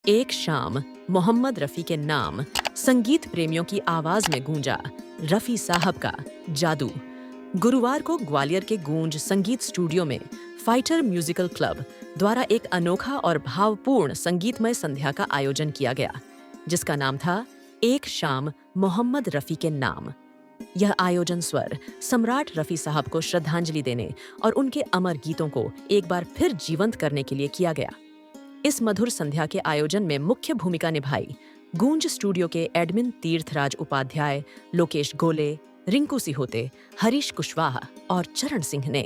एक शाम मोहम्मद रफ़ी के नाम संगीत प्रेमियों की आवाज में गूंजा। रफ़ी साहब का जादू। गुरुवार को ग्वालियर के गूंज संगीत स्टूडियो में फाइटर म्यूजिकल क्लब द्वारा एक अनोखा और भावपूर्ण संगीतमय संध्या का आयोजन किया गया, जिसका नाम था एक शाम मोहम्मद रफ़ी के नाम। यह आयोजन स्वर सम्राट रफ़ी साहब को श्रद्धांजलि देने और उनके अमर गीतों को एक बार फिर जीवंत करने के लिए किया गया। इस मधुर संध्या के आयोजन में मुख्य भूमिका निभाई गूंज स्टूडियो के एडमिन तीर्थराज उपाध्याय, लोकेश गोले, रिंकू सिहोते, हरीश कुशवाहा और चरण सिंह ने।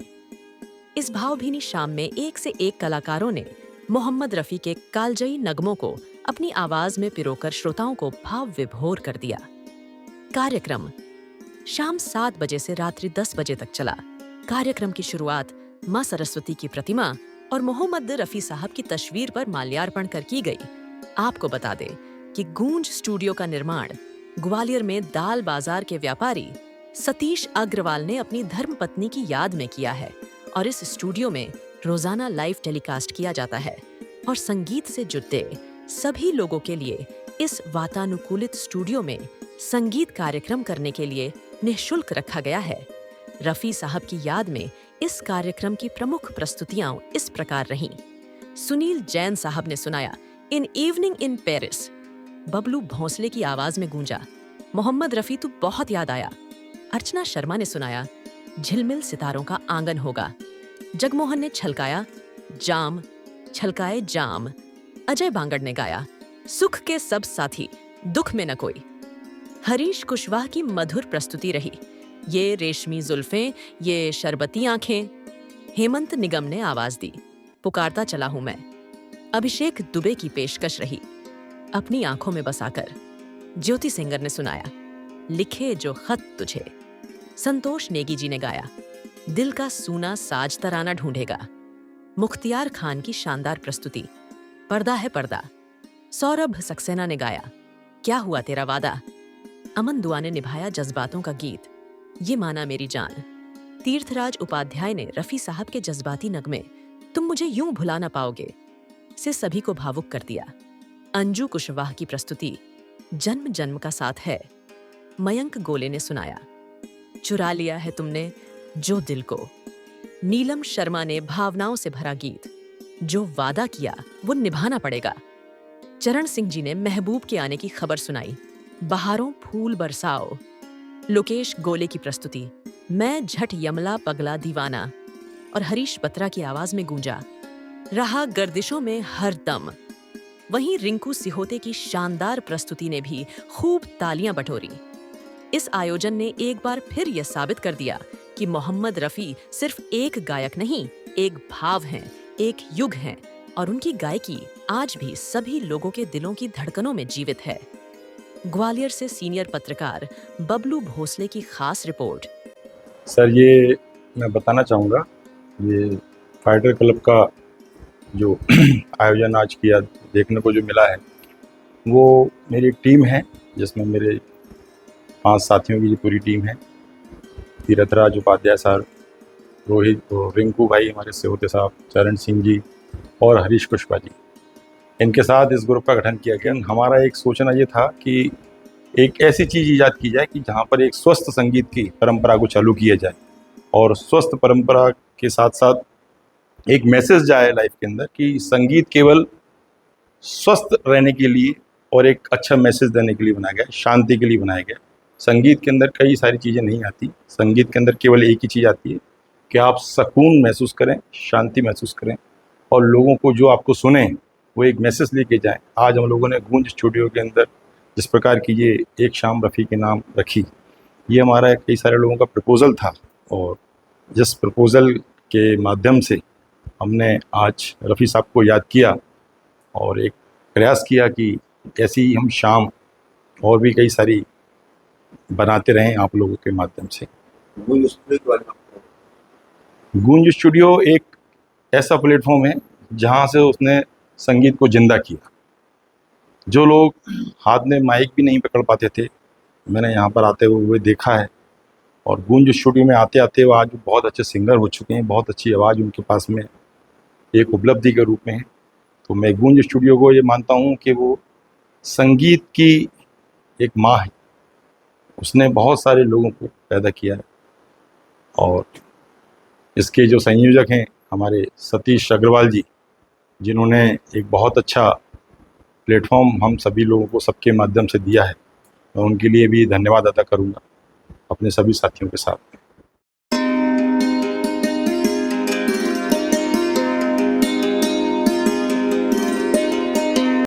इस भावभीनी शाम में एक से एक कलाकारों ने मोहम्मद रफ़ी के कालजयी नगमों को अपनी आवाज में पिरोकर श्रोताओं को भाव विभोर कर दिया। कार्यक्रम शाम 7 बजे से रात्रि 10 बजे तक चला। कार्यक्रम की शुरुआत मां सरस्वती की प्रतिमा और मोहम्मद रफ़ी साहब की तस्वीर पर माल्यार्पण कर की गई। आपको बता दें कि गूंज स्टूडियो का निर्माण ग्वालियर में दाल बाजार के व्यापारी सतीश अग्रवाल ने अपनी धर्मपत्नी की याद में किया है और इस स्टूडियो में रोजाना लाइव टेलीकास्ट किया जाता है और संगीत से जुड़े सभी लोगों के लिए इस वातानुकूलित स्टूडियो में संगीत कार्यक्रम करने के लिए निःशुल्क रखा गया है। रफ़ी साहब की याद में इस कार्यक्रम की प्रमुख प्रस्तुतियां इस प्रकार रहीं। सुनील जैन साहब ने सुनाया in evening in Paris. Bablu Bhonsle की आवाज में गूंजा मोहम्मद रफ़ी तू बहुत याद आया। अर्चना शर्मा ने सुनाया झिलमिल सितारों का आंगन होगा। जगमोहन ने छलकाया जाम छलकाए जाम। अजय बांगड़ ने गाया सुख के सब साथी दुख में न कोई। हरीश कुशवाहा की मधुर प्रस्तुति रही ये रेशमी जुल्फें ये शरबती आंखें। हेमंत निगम ने आवाज दी पुकारता चला हूं मैं। अभिषेक दुबे की पेशकश रही अपनी आंखों में बसाकर। ज्योति सिंगर ने सुनाया लिखे जो खत तुझे। संतोष नेगी जी ने गाया दिल का सूना साज तराना ढूंढेगा। मुख्तियार खान की शानदार प्रस्तुति पर्दा है पर्दा। सौरभ सक्सेना ने गाया क्या हुआ तेरा वादा। अमन दुआ ने निभाया जज्बातों का गीत ये माना मेरी जान। तीर्थराज उपाध्याय ने रफ़ी साहब के जज्बाती नगमे तुम मुझे यूं भुला ना पाओगे से सभी को भावुक कर दिया। अंजू कुशवाहा की प्रस्तुति जन्म जन्म का साथ है। मयंक गोले ने सुनाया चुरा लिया है तुमने जो दिल को। नीलम शर्मा ने भावनाओं से भरा गीत जो वादा किया वो निभाना पड़ेगा। चरण सिंह जी ने महबूब के आने की खबर सुनाई बहारों फूल बरसाओ। लोकेश गोले की प्रस्तुति मैं झट यमला पगला दीवाना और हरीश बत्रा की आवाज में गूंजा रहा गर्दिशों में हर दम। वहीं रिंकू सिहोते की शानदार प्रस्तुति ने भी खूब तालियां बटोरी। इस आयोजन ने एक बार फिर यह साबित कर दिया कि मोहम्मद रफ़ी सिर्फ एक गायक नहीं एक भाव हैं, एक युग हैं और उनकी गायकी आज भी सभी लोगों के दिलों की धड़कनों में जीवित है। ग्वालियर से सीनियर पत्रकार बबलू भोसले की खास रिपोर्ट। सर ये मैं बताना चाहूँगा ये फाइटर क्लब का जो आयोजन आज किया देखने को जो मिला है वो मेरी एक टीम है जिसमें मेरे 5 साथियों की पूरी टीम है। तीर्थराज उपाध्याय साहब, रोहित और रिंकू भाई हमारे सेवते साहब, चरण सिंह जी और हरीश कुशवाहा जी, इनके साथ इस ग्रुप का गठन किया गया। हमारा एक सोचना ये था कि एक ऐसी चीज़ ईजाद की जाए कि जहाँ पर एक स्वस्थ संगीत की परंपरा को चालू किया जाए और स्वस्थ परंपरा के साथ साथ एक मैसेज जाए लाइफ के अंदर कि संगीत केवल स्वस्थ रहने के लिए और एक अच्छा मैसेज देने के लिए बनाया गया, शांति के लिए बनाया गया। संगीत के अंदर कई सारी चीज़ें नहीं आती, संगीत के अंदर केवल एक ही चीज़ आती है कि आप सुकून महसूस करें, शांति महसूस करें और लोगों को जो आपको सुने वो एक मैसेज लेके जाएं। आज हम लोगों ने गूंज स्टूडियो के अंदर जिस प्रकार की ये एक शाम रफ़ी के नाम रखी, ये हमारा कई सारे लोगों का प्रपोज़ल था और जिस प्रपोज़ल के माध्यम से हमने आज रफ़ी साहब को याद किया और एक प्रयास किया कि ऐसी ही हम शाम और भी कई सारी बनाते रहें आप लोगों के माध्यम से। गूंज स्टूडियो एक ऐसा प्लेटफॉर्म है जहाँ से उसने संगीत को जिंदा किया। जो लोग हाथ में माइक भी नहीं पकड़ पाते थे, मैंने यहाँ पर आते हुए देखा है और गूंज स्टूडियो में आते आते वो आज बहुत अच्छे सिंगर हो चुके हैं, बहुत अच्छी आवाज़ उनके पास में एक उपलब्धि के रूप में है। तो मैं गूंज स्टूडियो को ये मानता हूँ कि वो संगीत की एक माँ है। उसने बहुत सारे लोगों को पैदा किया है और इसके जो संयोजक हैं हमारे सतीश अग्रवाल जी, जिन्होंने एक बहुत अच्छा प्लेटफॉर्म हम सभी लोगों को सबके माध्यम से दिया है, मैं उनके लिए भी धन्यवाद अदा करूँगा अपने सभी साथियों के साथ।